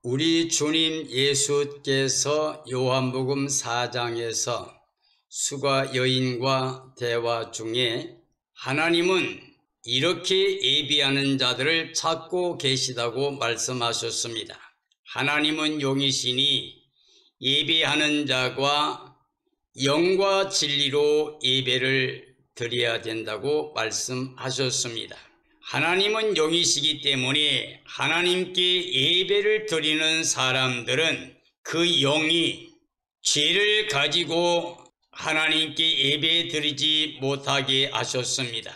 우리 주님 예수께서 요한복음 4장에서 수가 여인과 대화 중에 하나님은 이렇게 예비하는 자들을 찾고 계시다고 말씀하셨습니다. 하나님은 용이시니 예배하는 자가 영과 진리로 예배를 드려야 된다고 말씀하셨습니다. 하나님은 영이시기 때문에 하나님께 예배를 드리는 사람들은 그 영이 죄를 가지고 하나님께 예배 드리지 못하게 하셨습니다.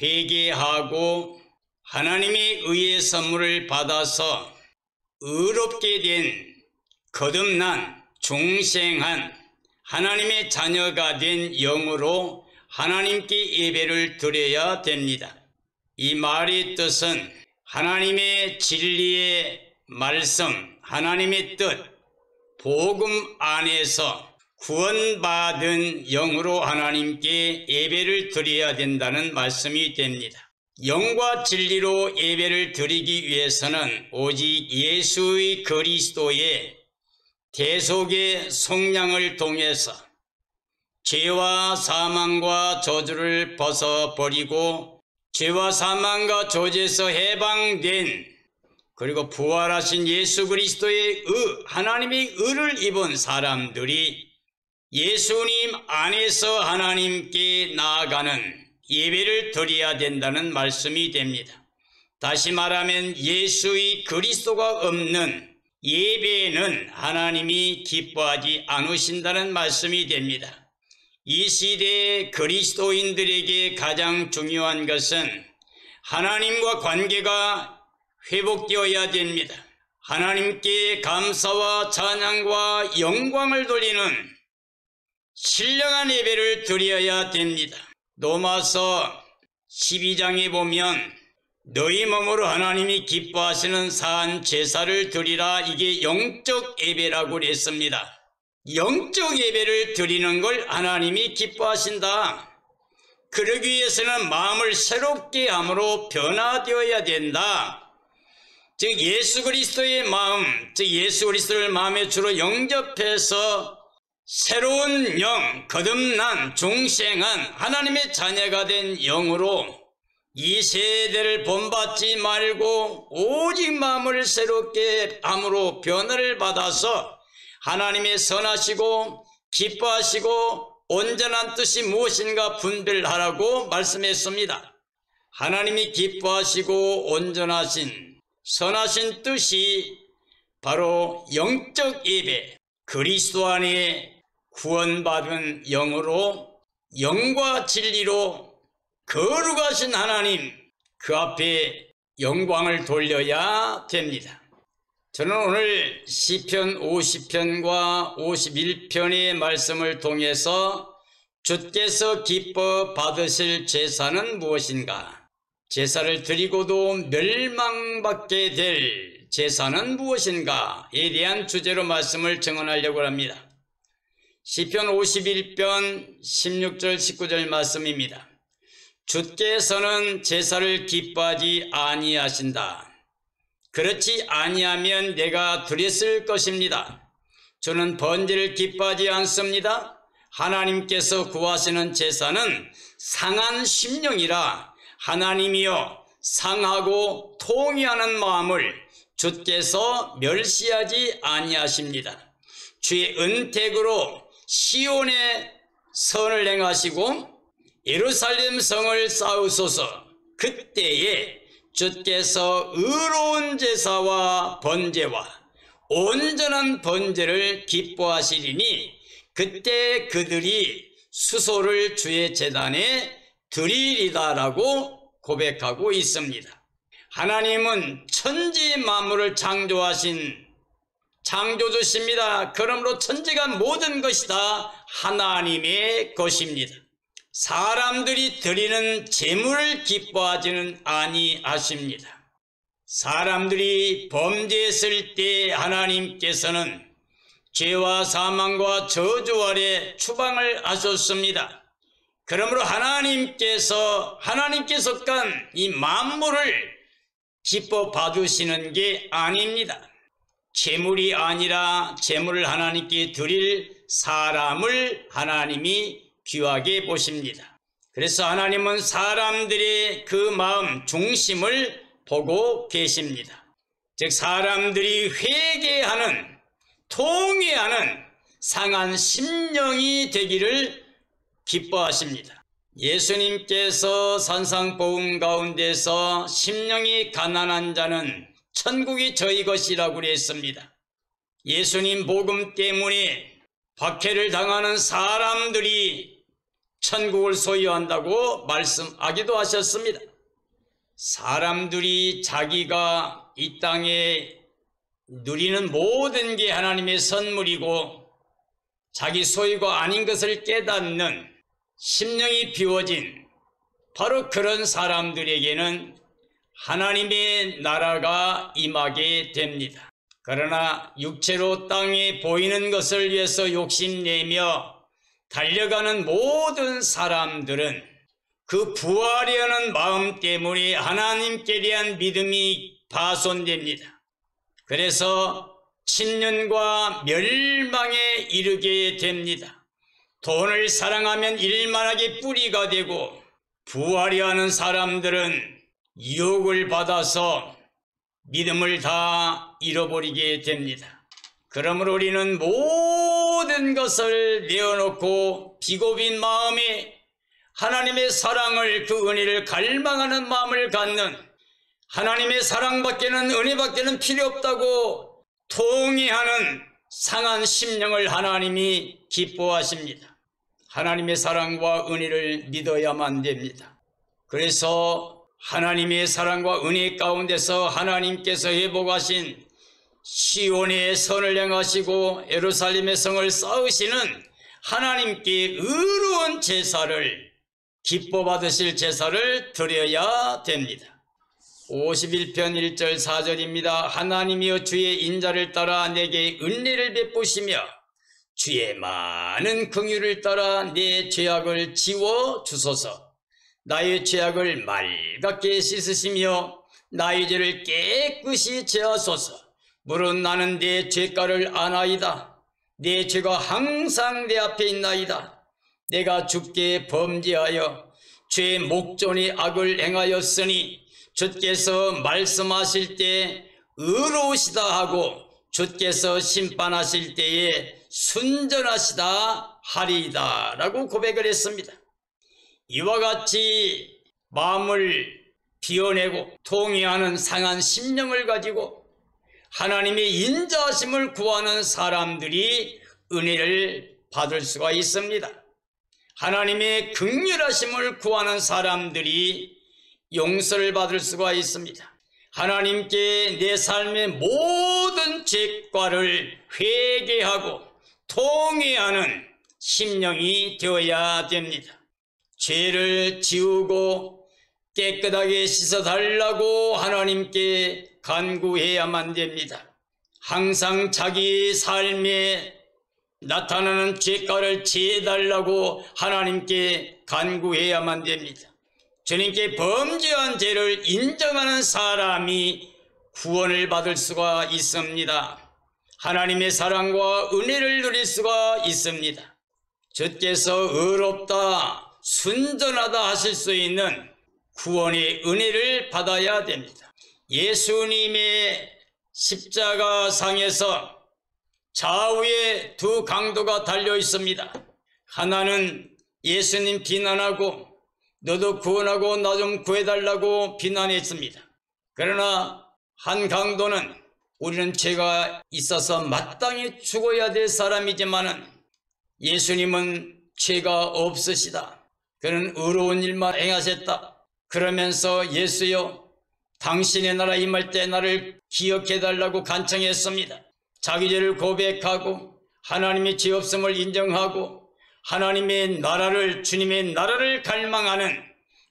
회개하고 하나님의 의의 선물을 받아서 의롭게 된 거듭난 중생한 하나님의 자녀가 된 영으로 하나님께 예배를 드려야 됩니다. 이 말의 뜻은 하나님의 진리의 말씀, 하나님의 뜻, 복음 안에서 구원받은 영으로 하나님께 예배를 드려야 된다는 말씀이 됩니다. 영과 진리로 예배를 드리기 위해서는 오직 예수의 그리스도의 대속의 속량을 통해서 죄와 사망과 저주를 벗어버리고 죄와 사망과 저주에서 해방된 그리고 부활하신 예수 그리스도의 하나님의 의를 입은 사람들이 예수님 안에서 하나님께 나아가는 예배를 드려야 된다는 말씀이 됩니다. 다시 말하면 예수의 그리스도가 없는 예배는 하나님이 기뻐하지 않으신다는 말씀이 됩니다. 이 시대의 그리스도인들에게 가장 중요한 것은 하나님과 관계가 회복되어야 됩니다. 하나님께 감사와 찬양과 영광을 돌리는 신령한 예배를 드려야 됩니다. 로마서 12장에 보면 너희 몸으로 하나님이 기뻐하시는 산 제사를 드리라, 이게 영적 예배라고 그랬습니다. 영적 예배를 드리는 걸 하나님이 기뻐하신다. 그러기 위해서는 마음을 새롭게 함으로 변화되어야 된다. 즉 예수 그리스도의 마음, 즉 예수 그리스도를 마음의 주로 영접해서 새로운 영, 거듭난 중생한 하나님의 자녀가 된 영으로 이 세대를 본받지 말고 오직 마음을 새롭게 함으로 변화를 받아서 하나님의 선하시고 기뻐하시고 온전한 뜻이 무엇인가 분별하라고 말씀했습니다. 하나님이 기뻐하시고 온전하신 선하신 뜻이 바로 영적 예배, 그리스도 안에 구원받은 영으로 영과 진리로 거룩하신 하나님 그 앞에 영광을 돌려야 됩니다. 저는 오늘 시편 50편과 51편의 말씀을 통해서 주께서 기뻐 받으실 제사는 무엇인가? 제사를 드리고도 멸망받게 될 제사는 무엇인가에 대한 주제로 말씀을 증언하려고 합니다. 시편 51편 16절 19절 말씀입니다. 주께서는 제사를 기뻐하지 아니하신다. 그렇지 아니하면 내가 드렸을 것입니다. 저는 번제를 기뻐하지 않습니다. 하나님께서 구하시는 제사는 상한 심령이라 하나님이여 상하고 통회하는 마음을 주께서 멸시하지 아니하십니다. 주의 은택으로 시온의 선을 행하시고 예루살렘 성을 쌓으소서. 그때에 주께서 의로운 제사와 번제와 온전한 번제를 기뻐하시리니 그때 그들이 수소를 주의 제단에 드리리다라고 고백하고 있습니다. 하나님은 천지 만물을 창조하신 창조주십니다. 그러므로 천지가 모든 것이 다 하나님의 것입니다. 사람들이 드리는 제물을 기뻐하지는 아니하십니다. 사람들이 범죄했을 때 하나님께서는 죄와 사망과 저주 아래 추방을 하셨습니다. 그러므로 하나님께서 간 이 만물을 기뻐 봐주시는 게 아닙니다. 재물이 아니라 재물을 하나님께 드릴 사람을 하나님이 귀하게 보십니다. 그래서 하나님은 사람들의 그 마음 중심을 보고 계십니다. 즉 사람들이 회개하는, 통회하는 상한 심령이 되기를 기뻐하십니다. 예수님께서 산상복음 가운데서 심령이 가난한 자는 천국이 저희 것이라고 그랬습니다. 예수님 복음 때문에 박해를 당하는 사람들이 천국을 소유한다고 말씀하기도 하셨습니다. 사람들이 자기가 이 땅에 누리는 모든 게 하나님의 선물이고 자기 소유가 아닌 것을 깨닫는 심령이 비워진 바로 그런 사람들에게는 하나님의 나라가 임하게 됩니다. 그러나 육체로 땅에 보이는 것을 위해서 욕심내며 달려가는 모든 사람들은 그 부활하려는 마음 때문에 하나님께 대한 믿음이 파손됩니다. 그래서 침륜과 멸망에 이르게 됩니다. 돈을 사랑하면 일만하게 뿌리가 되고, 부활하려는 사람들은 유혹을 받아서 믿음을 다 잃어버리게 됩니다. 그러므로 우리는 모든 것을 내어놓고 비고빈 마음에 하나님의 사랑을, 그 은혜를 갈망하는 마음을 갖는, 하나님의 사랑밖에는, 은혜밖에는 필요 없다고 통회하는 상한 심령을 하나님이 기뻐하십니다. 하나님의 사랑과 은혜를 믿어야만 됩니다. 그래서 하나님의 사랑과 은혜 가운데서 하나님께서 회복하신 시온의 선을 행하시고 예루살렘의 성을 쌓으시는 하나님께 의로운 제사를, 기뻐 받으실 제사를 드려야 됩니다. 51편 1절 4절입니다. 하나님이여 주의 인자를 따라 내게 은혜를 베푸시며 주의 많은 긍휼을 따라 내 죄악을 지워 주소서. 나의 죄악을 맑게 씻으시며 나의 죄를 깨끗이 제하소서. 물론 나는 내 죄가를 아나이다. 내 죄가 항상 내 앞에 있나이다. 내가 주께 범죄하여 죄의 목전에 악을 행하였으니 주께서 말씀하실 때 의로우시다 하고 주께서 심판하실 때에 순전하시다 하리이다 라고 고백을 했습니다. 이와 같이 마음을 비워내고 통회하는 상한 심령을 가지고 하나님의 인자하심을 구하는 사람들이 은혜를 받을 수가 있습니다. 하나님의 긍휼하심을 구하는 사람들이 용서를 받을 수가 있습니다. 하나님께 내 삶의 모든 죄과를 회개하고 통회하는 심령이 되어야 됩니다. 죄를 지우고 깨끗하게 씻어달라고 하나님께 간구해야만 됩니다. 항상 자기 삶에 나타나는 죄가를 지해달라고 하나님께 간구해야만 됩니다. 주님께 범죄한 죄를 인정하는 사람이 구원을 받을 수가 있습니다. 하나님의 사랑과 은혜를 누릴 수가 있습니다. 주께서 의롭다, 순전하다 하실 수 있는 구원의 은혜를 받아야 됩니다. 예수님의 십자가상에서 좌우에 두 강도가 달려 있습니다. 하나는 예수님 비난하고 너도 구원하고 나 좀 구해달라고 비난했습니다. 그러나 한 강도는 우리는 죄가 있어서 마땅히 죽어야 될 사람이지만은 예수님은 죄가 없으시다. 그는 의로운 일만 행하셨다. 그러면서 예수여 당신의 나라 임할 때 나를 기억해달라고 간청했습니다. 자기 죄를 고백하고 하나님의 죄 없음을 인정하고 하나님의 나라를, 주님의 나라를 갈망하는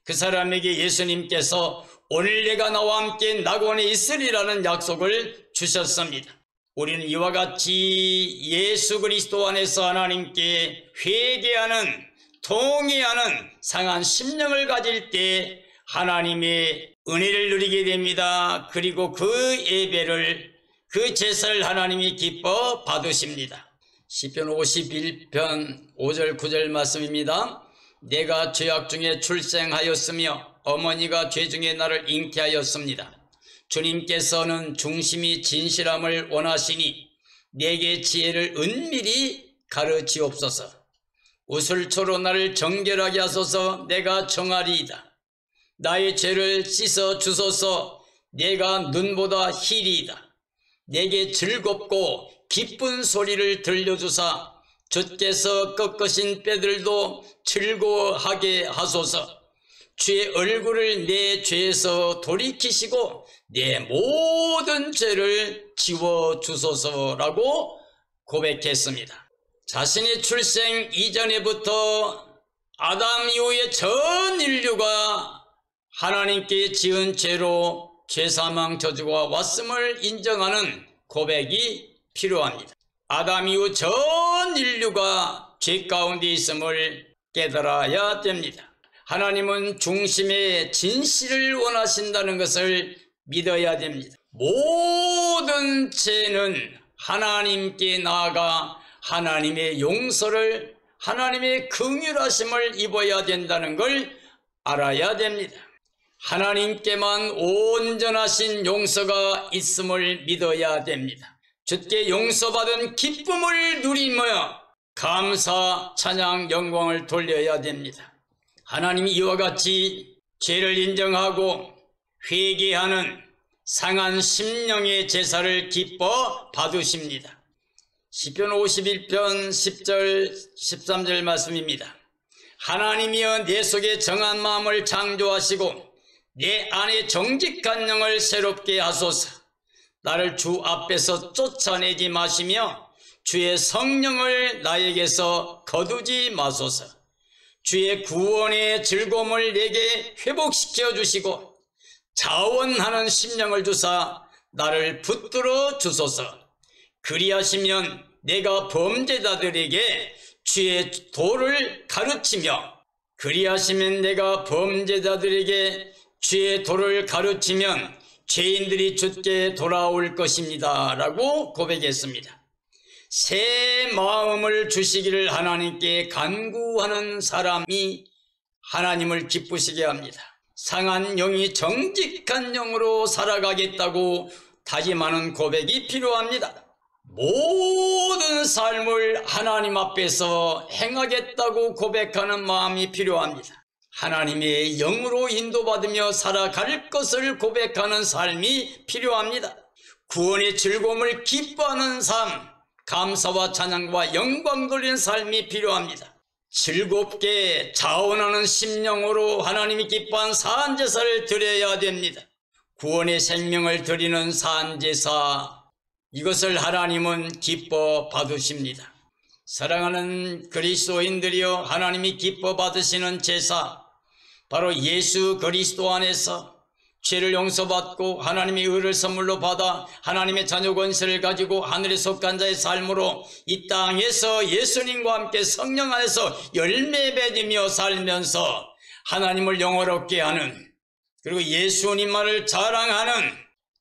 그 사람에게 예수님께서 오늘 내가 나와 함께 낙원에 있으리라는 약속을 주셨습니다. 우리는 이와 같이 예수 그리스도 안에서 하나님께 회개하는, 통회하는 상한 심령을 가질 때 하나님의 은혜를 누리게 됩니다. 그리고 그 예배를 그 제사를 하나님이 기뻐 받으십니다. 시편 51편 5절 9절 말씀입니다. 내가 죄악 중에 출생하였으며 어머니가 죄 중에 나를 잉태하였습니다. 주님께서는 중심이 진실함을 원하시니 내게 지혜를 은밀히 가르치옵소서. 우슬초로 나를 정결하게 하소서. 내가 정하리이다. 나의 죄를 씻어 주소서. 내가 눈보다 희리이다. 내게 즐겁고 기쁜 소리를 들려주사 주께서 꺾으신 뼈들도 즐거워하게 하소서. 주의 얼굴을 내 죄에서 돌이키시고 내 모든 죄를 지워주소서라고 고백했습니다. 자신의 출생 이전에부터 아담 이후의 전 인류가 하나님께 지은 죄로 죄사망 저주가 왔음을 인정하는 고백이 필요합니다. 아담 이후 전 인류가 죄 가운데 있음을 깨달아야 됩니다. 하나님은 중심의 진실을 원하신다는 것을 믿어야 됩니다. 모든 죄는 하나님께 나아가 하나님의 용서를, 하나님의 긍휼하심을 입어야 된다는 걸 알아야 됩니다. 하나님께만 온전하신 용서가 있음을 믿어야 됩니다. 주께 용서받은 기쁨을 누리며 감사, 찬양, 영광을 돌려야 됩니다. 하나님이 이와 같이 죄를 인정하고 회개하는 상한 심령의 제사를 기뻐 받으십니다. 시편 51편 10절 13절 말씀입니다. 하나님이여 내 속에 정한 마음을 창조하시고 내 안에 정직한 영을 새롭게 하소서. 나를 주 앞에서 쫓아내지 마시며 주의 성령을 나에게서 거두지 마소서. 주의 구원의 즐거움을 내게 회복시켜 주시고 자원하는 심령을 주사 나를 붙들어 주소서. 그리하시면 내가 범죄자들에게 주의 도를 가르치며 주의 도를 가르치면 죄인들이 주께 돌아올 것입니다 라고 고백했습니다. 새 마음을 주시기를 하나님께 간구하는 사람이 하나님을 기쁘시게 합니다. 상한 영이 정직한 영으로 살아가겠다고 다짐하는 고백이 필요합니다. 모든 삶을 하나님 앞에서 행하겠다고 고백하는 마음이 필요합니다. 하나님의 영으로 인도받으며 살아갈 것을 고백하는 삶이 필요합니다. 구원의 즐거움을 기뻐하는 삶, 감사와 찬양과 영광 돌리는 삶이 필요합니다. 즐겁게 자원하는 심령으로 하나님이 기뻐한 사한제사를 드려야 됩니다. 구원의 생명을 드리는 사한제사, 이것을 하나님은 기뻐 받으십니다. 사랑하는 그리스도인들이여, 하나님이 기뻐 받으시는 제사, 바로 예수 그리스도 안에서 죄를 용서받고 하나님의 의를 선물로 받아 하나님의 자녀 권세를 가지고 하늘에 속한 자의 삶으로 이 땅에서 예수님과 함께 성령 안에서 열매 맺으며 살면서 하나님을 영화롭게 하는, 그리고 예수님만을 자랑하는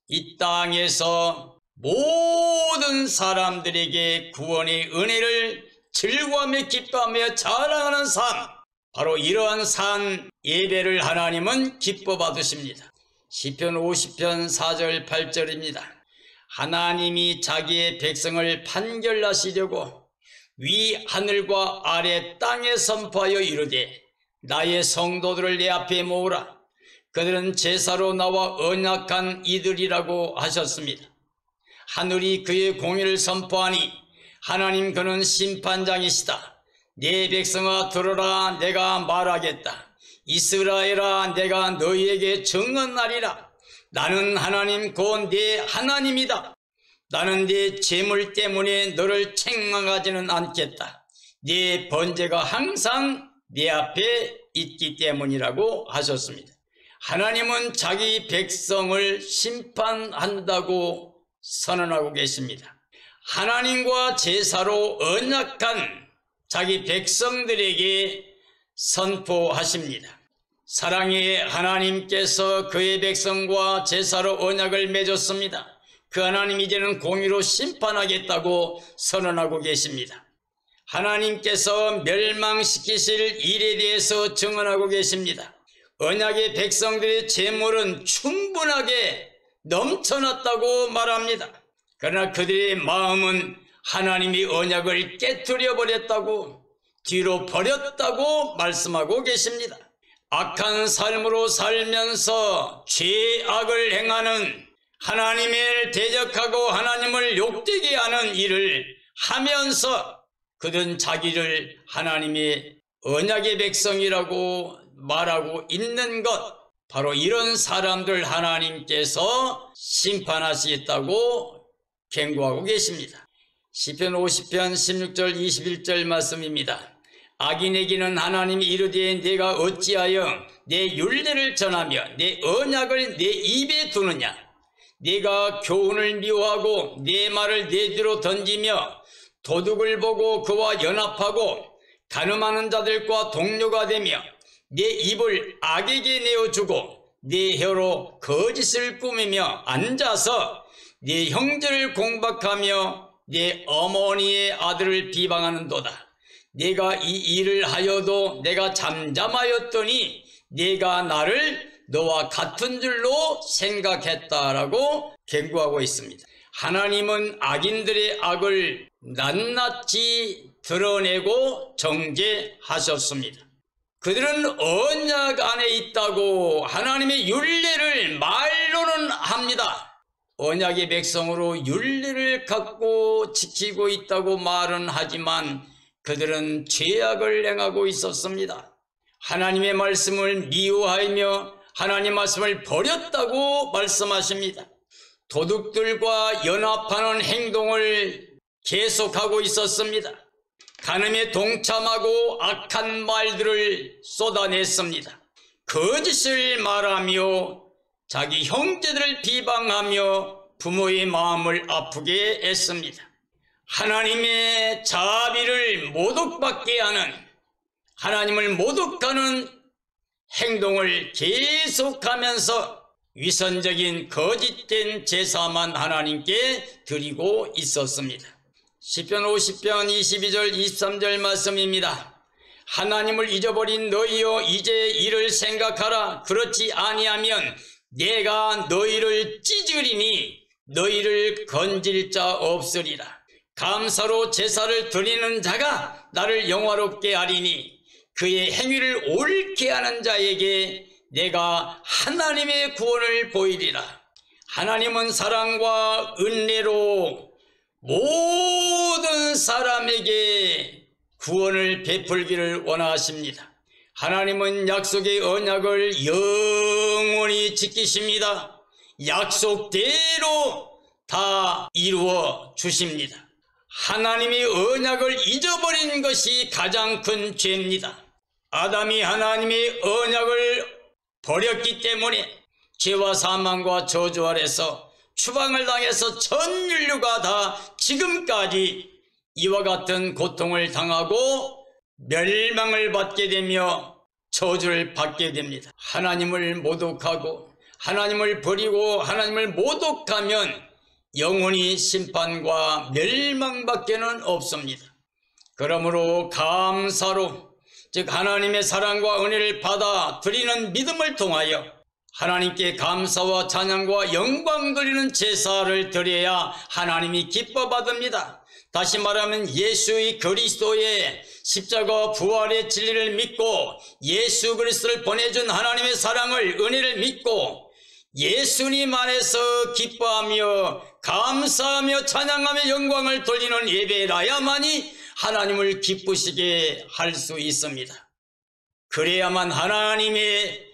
이 땅에서 모든 사람들에게 구원의 은혜를 즐거워하며 기뻐하며 자랑하는 삶, 바로 이러한 산 예배를 하나님은 기뻐 받으십니다. 시편 50편 4절 8절입니다. 하나님이 자기의 백성을 판결하시려고 위 하늘과 아래 땅에 선포하여 이르되 나의 성도들을 내 앞에 모으라. 그들은 제사로 나와 언약한 이들이라고 하셨습니다. 하늘이 그의 공의를 선포하니 하나님 그는 심판장이시다. 내 백성아 들어라, 내가 말하겠다. 이스라엘아, 내가 너희에게 증언하리라. 나는 하나님 곧 네 하나님이다. 나는 네 재물 때문에 너를 책망하지는 않겠다. 네 번제가 항상 네 앞에 있기 때문이라고 하셨습니다. 하나님은 자기 백성을 심판한다고 선언하고 계십니다. 하나님과 제사로 언약한 자기 백성들에게 선포하십니다. 사랑의 하나님께서 그의 백성과 제사로 언약을 맺었습니다. 그 하나님 이제는 공의로 심판하겠다고 선언하고 계십니다. 하나님께서 멸망시키실 일에 대해서 증언하고 계십니다. 언약의 백성들의 재물은 충분하게 넘쳐났다고 말합니다. 그러나 그들의 마음은 하나님이 언약을 깨트려 버렸다고, 뒤로 버렸다고 말씀하고 계십니다. 악한 삶으로 살면서 죄악을 행하는, 하나님을 대적하고 하나님을 욕되게 하는 일을 하면서 그들은 자기를 하나님의 언약의 백성이라고 말하고 있는 것, 바로 이런 사람들 하나님께서 심판하시겠다고 경고하고 계십니다. 시편 50편 16절 21절 말씀입니다. 악인에게는 하나님이 이르되 내가 어찌하여 내 율례를 전하며 내 언약을 내 입에 두느냐. 네가 교훈을 미워하고 내 말을 내 뒤로 던지며 도둑을 보고 그와 연합하고 간음하는 자들과 동료가 되며 내 입을 악에게 내어주고 내 혀로 거짓을 꾸미며 앉아서 네 형제를 공박하며 내 어머니의 아들을 비방하는도다. 내가 이 일을 하여도 내가 잠잠하였더니 내가 나를 너와 같은 줄로 생각했다라고 경고하고 있습니다. 하나님은 악인들의 악을 낱낱이 드러내고 정죄하셨습니다. 그들은 언약 안에 있다고 하나님의 율례를 말로는 합니다. 언약의 백성으로 율례를 갖고 지키고 있다고 말은 하지만 그들은 죄악을 행하고 있었습니다. 하나님의 말씀을 미워하며 하나님 말씀을 버렸다고 말씀하십니다. 도둑들과 연합하는 행동을 계속하고 있었습니다. 간음에 동참하고 악한 말들을 쏟아냈습니다. 거짓을 말하며 자기 형제들을 비방하며 부모의 마음을 아프게 했습니다. 하나님의 자비를 모독받게 하는, 하나님을 모독하는 행동을 계속하면서 위선적인 거짓된 제사만 하나님께 드리고 있었습니다. 시편 50편 22절 23절 말씀입니다. 하나님을 잊어버린 너희여 이제 이를 생각하라. 그렇지 아니하면 내가 너희를 찢으리니 너희를 건질 자 없으리라. 감사로 제사를 드리는 자가 나를 영화롭게 하리니 그의 행위를 옳게 하는 자에게 내가 하나님의 구원을 보이리라. 하나님은 사랑과 은혜로 모든 사람에게 구원을 베풀기를 원하십니다. 하나님은 약속의 언약을 영원히 지키십니다. 약속대로 다 이루어 주십니다. 하나님의 언약을 잊어버린 것이 가장 큰 죄입니다. 아담이 하나님의 언약을 버렸기 때문에 죄와 사망과 저주 아래서 추방을 당해서 전 인류가 다 지금까지 이와 같은 고통을 당하고 멸망을 받게 되며 저주를 받게 됩니다. 하나님을 모독하고 하나님을 버리고 하나님을 모독하면 영원히 심판과 멸망밖에는 없습니다. 그러므로 감사로, 즉 하나님의 사랑과 은혜를 받아 드리는 믿음을 통하여 하나님께 감사와 찬양과 영광 드리는 제사를 드려야 하나님이 기뻐 받습니다. 다시 말하면 예수의 그리스도의 십자가 부활의 진리를 믿고 예수 그리스도를 보내준 하나님의 사랑을, 은혜를 믿고 예수님 안에서 기뻐하며 감사하며 찬양하며 영광을 돌리는 예배라야만이 하나님을 기쁘시게 할 수 있습니다. 그래야만 하나님의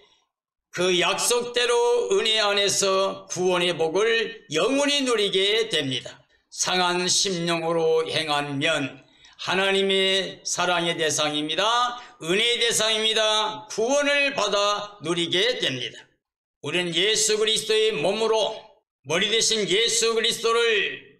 그 약속대로 은혜 안에서 구원의 복을 영원히 누리게 됩니다. 상한 심령으로 행하면 하나님의 사랑의 대상입니다. 은혜의 대상입니다. 구원을 받아 누리게 됩니다. 우리는 예수 그리스도의 몸으로 머리 대신 예수 그리스도를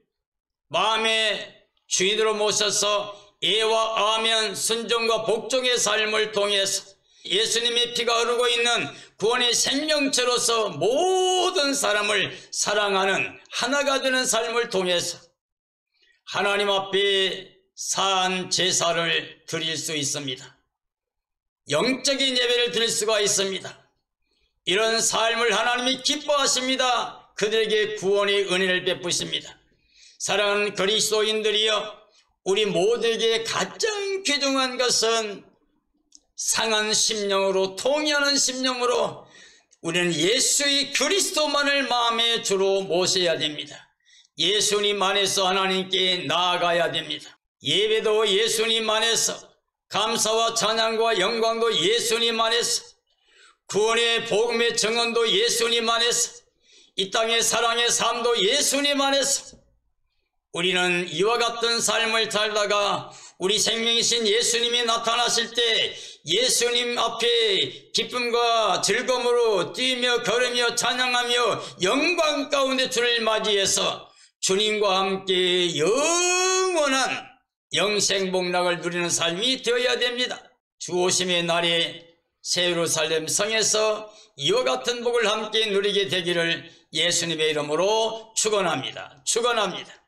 마음의 주인으로 모셔서 예와 아멘 순종과 복종의 삶을 통해서 예수님의 피가 흐르고 있는 구원의 생명체로서 모든 사람을 사랑하는 하나가 되는 삶을 통해서 하나님 앞에 산 제사를 드릴 수 있습니다. 영적인 예배를 드릴 수가 있습니다. 이런 삶을 하나님이 기뻐하십니다. 그들에게 구원의 은혜를 베푸십니다. 사랑하는 그리스도인들이여, 우리 모두에게 가장 귀중한 것은 상한 심령으로, 통회하는 심령으로 우리는 예수의 그리스도만을 마음의 주로 모셔야 됩니다. 예수님 안에서 하나님께 나아가야 됩니다. 예배도 예수님 안에서, 감사와 찬양과 영광도 예수님 안에서, 구원의 복음의 증언도 예수님 안에서, 이 땅의 사랑의 삶도 예수님 안에서, 우리는 이와 같은 삶을 살다가 우리 생명이신 예수님이 나타나실 때 예수님 앞에 기쁨과 즐거움으로 뛰며 걸으며 찬양하며 영광 가운데 주를 맞이해서 주님과 함께 영원한 영생복락을 누리는 삶이 되어야 됩니다. 주 오심의 날에 새 예루살렘 성에서 이와 같은 복을 함께 누리게 되기를 예수님의 이름으로 축원합니다. 축원합니다.